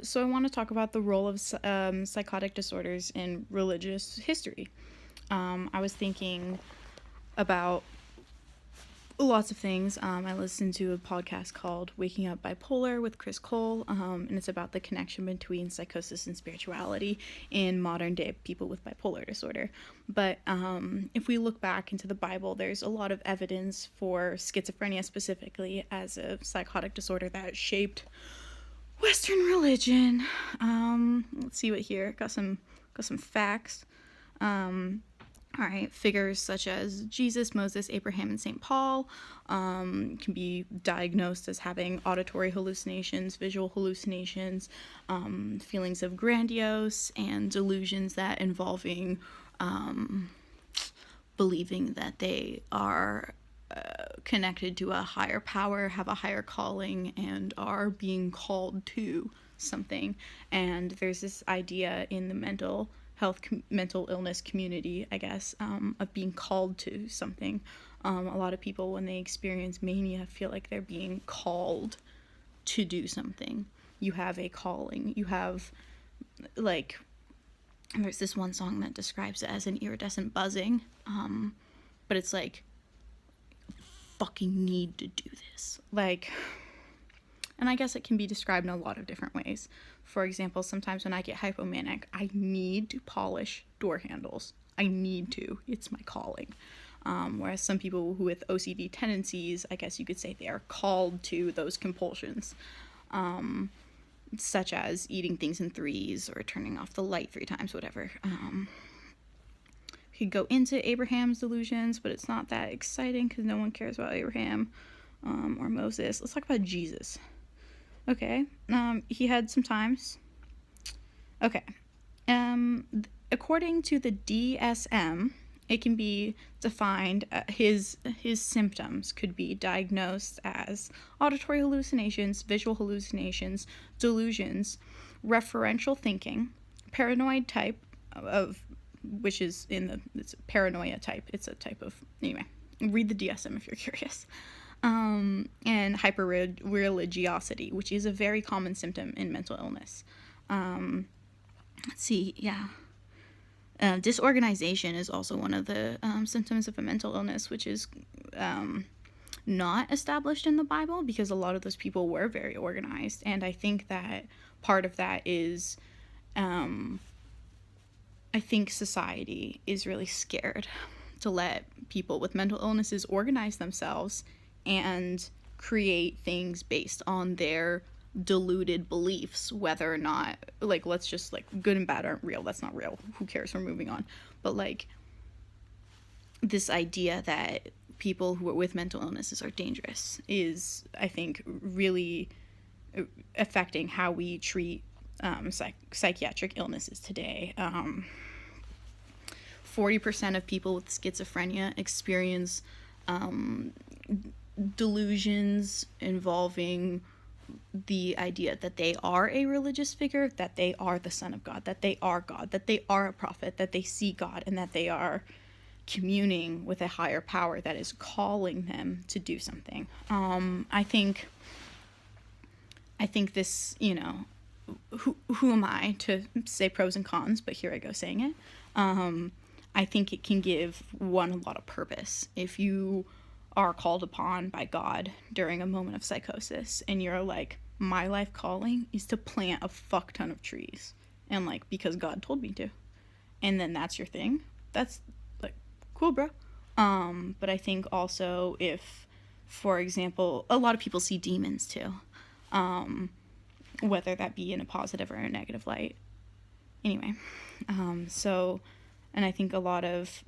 So I want to talk about the role of psychotic disorders in religious history. I was thinking about lots of things. I listened to a podcast called Waking Up Bipolar with Chris Cole, and it's about the connection between psychosis and spirituality in modern day people with bipolar disorder. But if we look back into the Bible, there's a lot of evidence for schizophrenia specifically as a psychotic disorder that shaped Western religion. Let's see what here. Got some facts. All right, figures such as Jesus, Moses, Abraham, and St. Paul can be diagnosed as having auditory hallucinations, visual hallucinations, feelings of grandiose, and delusions that involving believing that they are connected to a higher power, have a higher calling, and are being called to something. And there's this idea in the mental illness community, I guess, of being called to something. A lot of people, when they experience mania, feel like they're being called to do something. You have a calling. You have, like, there's this one song that describes it as an iridescent buzzing, but it's like, fucking need to do this. Like, and I guess it can be described in a lot of different ways. For example, sometimes when I get hypomanic, I need to polish door handles. I need to. It's my calling. Whereas some people who with OCD tendencies, I guess you could say they are called to those compulsions, such as eating things in threes or turning off the light 3 times, whatever. We could go into Abraham's delusions, but it's not that exciting because no one cares about Abraham or Moses. Let's talk about Jesus. Okay, he had some times. Okay, according to the DSM, it can be defined, his symptoms could be diagnosed as auditory hallucinations, visual hallucinations, delusions, referential thinking, paranoid type of, which is it's a paranoia type. It's a type of, anyway, read the DSM if you're curious. And hyper-religiosity, which is a very common symptom in mental illness. Let's see, yeah. Disorganization is also one of the symptoms of a mental illness, which is not established in the Bible because a lot of those people were very organized. And I think that part of that is, I think society is really scared to let people with mental illnesses organize themselves and create things based on their deluded beliefs, whether or not, like, let's just, like, good and bad aren't real. That's not real. Who cares? We're moving on. But, like, this idea that people who are with mental illnesses are dangerous is, I think, really affecting how we treat psychiatric illnesses today. 40% of people with schizophrenia experience delusions involving the idea that they are a religious figure, that they are the Son of God, that they are God, that they are a prophet, that they see God, and that they are communing with a higher power that is calling them to do something. I think this, you know, who am I to say pros and cons, but here I go saying it. I think it can give one a lot of purpose. If you are called upon by God during a moment of psychosis and you're like, my life calling is to plant a fuck ton of trees, and like, because God told me to, and then that's your thing, that's like, cool, bro. But I think also if, for example, a lot of people see demons too, whether that be in a positive or a negative light. Anyway, so, and I think a lot of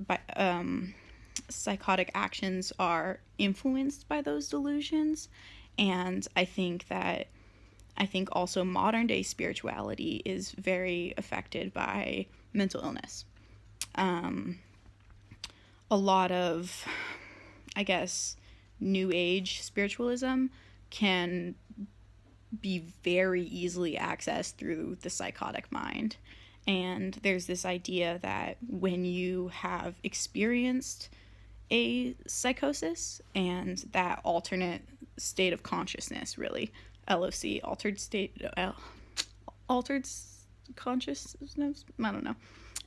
psychotic actions are influenced by those delusions, and I think also modern day spirituality is very affected by mental illness. A lot of, I guess, new age spiritualism can be very easily accessed through the psychotic mind. And there's this idea that when you have experienced a psychosis and that alternate state of consciousness, really, LOC, altered state, altered consciousness. I don't know.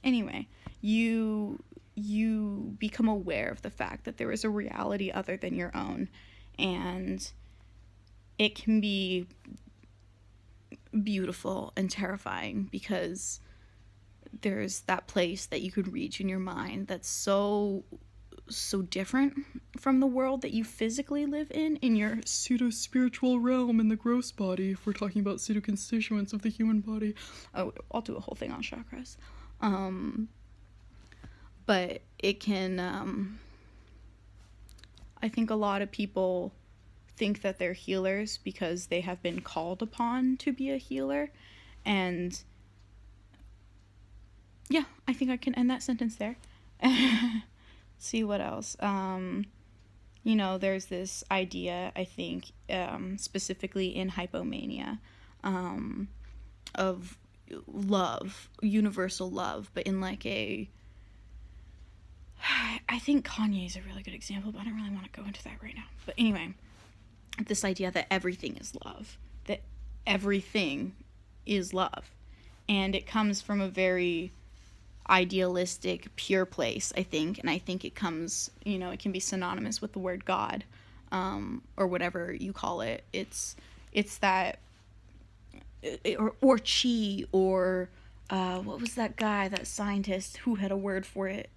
Anyway, you become aware of the fact that there is a reality other than your own, and it can be beautiful and terrifying because there's that place that you could reach in your mind that's so different from the world that you physically live in your pseudo-spiritual realm in the gross body, if we're talking about pseudo-constituents of the human body. Oh, I'll do a whole thing on chakras. But it can, I think a lot of people think that they're healers because they have been called upon to be a healer. And yeah, I think I can end that sentence there. See what else. There's this idea, I think, specifically in hypomania, of love, universal love, but in like I think Kanye is a really good example, but I don't really want to go into that right now. But anyway, this idea that everything is love, that everything is love. And it comes from a very idealistic, pure place, I think. And I think it comes, it can be synonymous with the word God, or whatever you call it. It's that, or chi, or what was that guy, that scientist who had a word for it?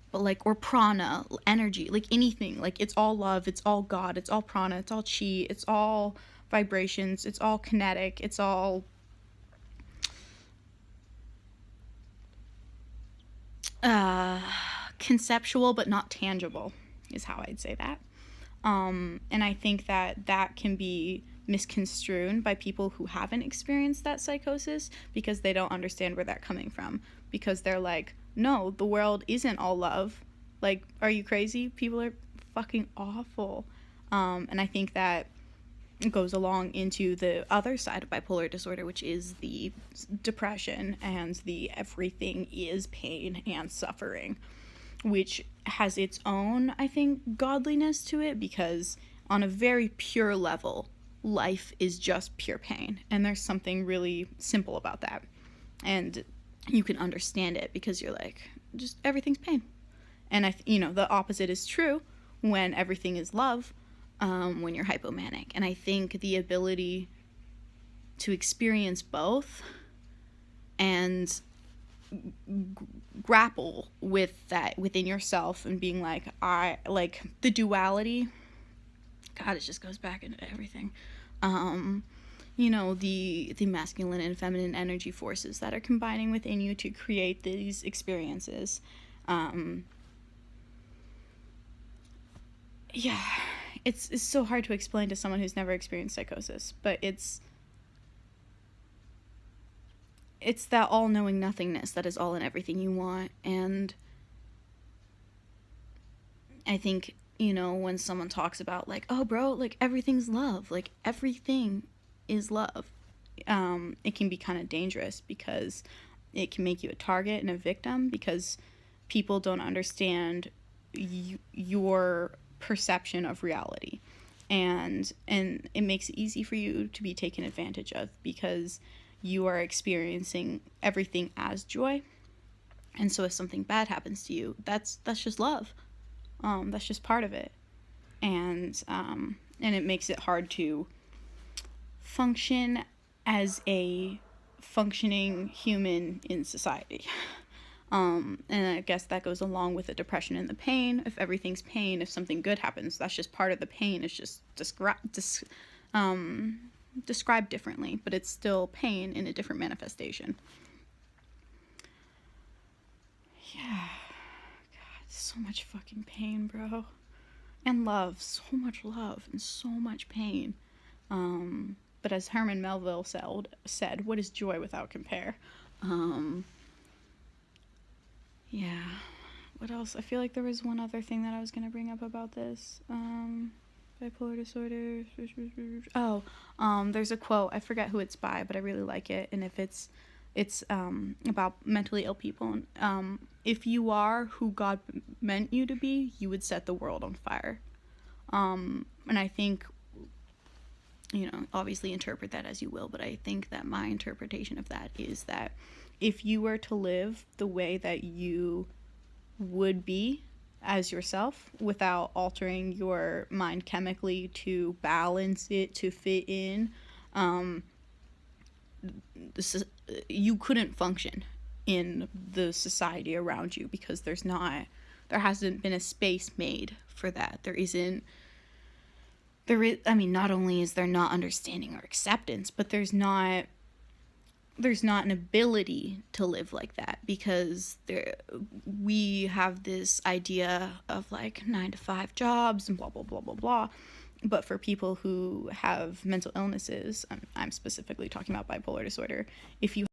But like, or prana, energy, like anything, like it's all love, it's all God, it's all prana, it's all chi, it's all vibrations, it's all kinetic, it's all conceptual but not tangible, is how I'd say that. And I think that can be misconstrued by people who haven't experienced that psychosis because they don't understand where that's coming from. Because they're like, no, the world isn't all love. Like, are you crazy? People are fucking awful. And I think that goes along into the other side of bipolar disorder, which is the depression and the everything is pain and suffering, which has its own, I think, godliness to it, because on a very pure level, life is just pure pain. And there's something really simple about that. And you can understand it because you're like, just everything's pain. And the opposite is true when everything is love, when you're hypomanic. And I think the ability to experience both and grapple with that within yourself and being like, I like the duality. God, it just goes back into everything. The masculine and feminine energy forces that are combining within you to create these experiences. Yeah, it's so hard to explain to someone who's never experienced psychosis, but it's that all-knowing nothingness that is all and everything you want. And I think, when someone talks about like, oh bro, like everything's love, like everything is love, it can be kind of dangerous because it can make you a target and a victim because people don't understand your perception of reality, and it makes it easy for you to be taken advantage of because you are experiencing everything as joy. And so if something bad happens to you, that's just love. That's just part of it. And it makes it hard to function as a functioning human in society. And I guess that goes along with the depression and the pain. If everything's pain, if something good happens, that's just part of the pain. It's just described differently, but it's still pain in a different manifestation. Yeah. God, so much fucking pain, bro. And love. So much love and so much pain. But as Herman Melville said, what is joy without compare? Yeah. What else? I feel like there was one other thing that I was going to bring up about this. Bipolar disorder. Oh, there's a quote. I forget who it's by, but I really like it. And if it's about mentally ill people. If you are who God meant you to be, you would set the world on fire. And I think obviously interpret that as you will, but I think that my interpretation of that is that if you were to live the way that you would be as yourself without altering your mind chemically to balance it to fit in, you couldn't function in the society around you, because there hasn't been a space made for that. Not only is there not understanding or acceptance, but there's not an ability to live like that, because we have this idea of like 9-to-5 jobs and blah blah blah blah blah. But for people who have mental illnesses, I'm specifically talking about bipolar disorder, if you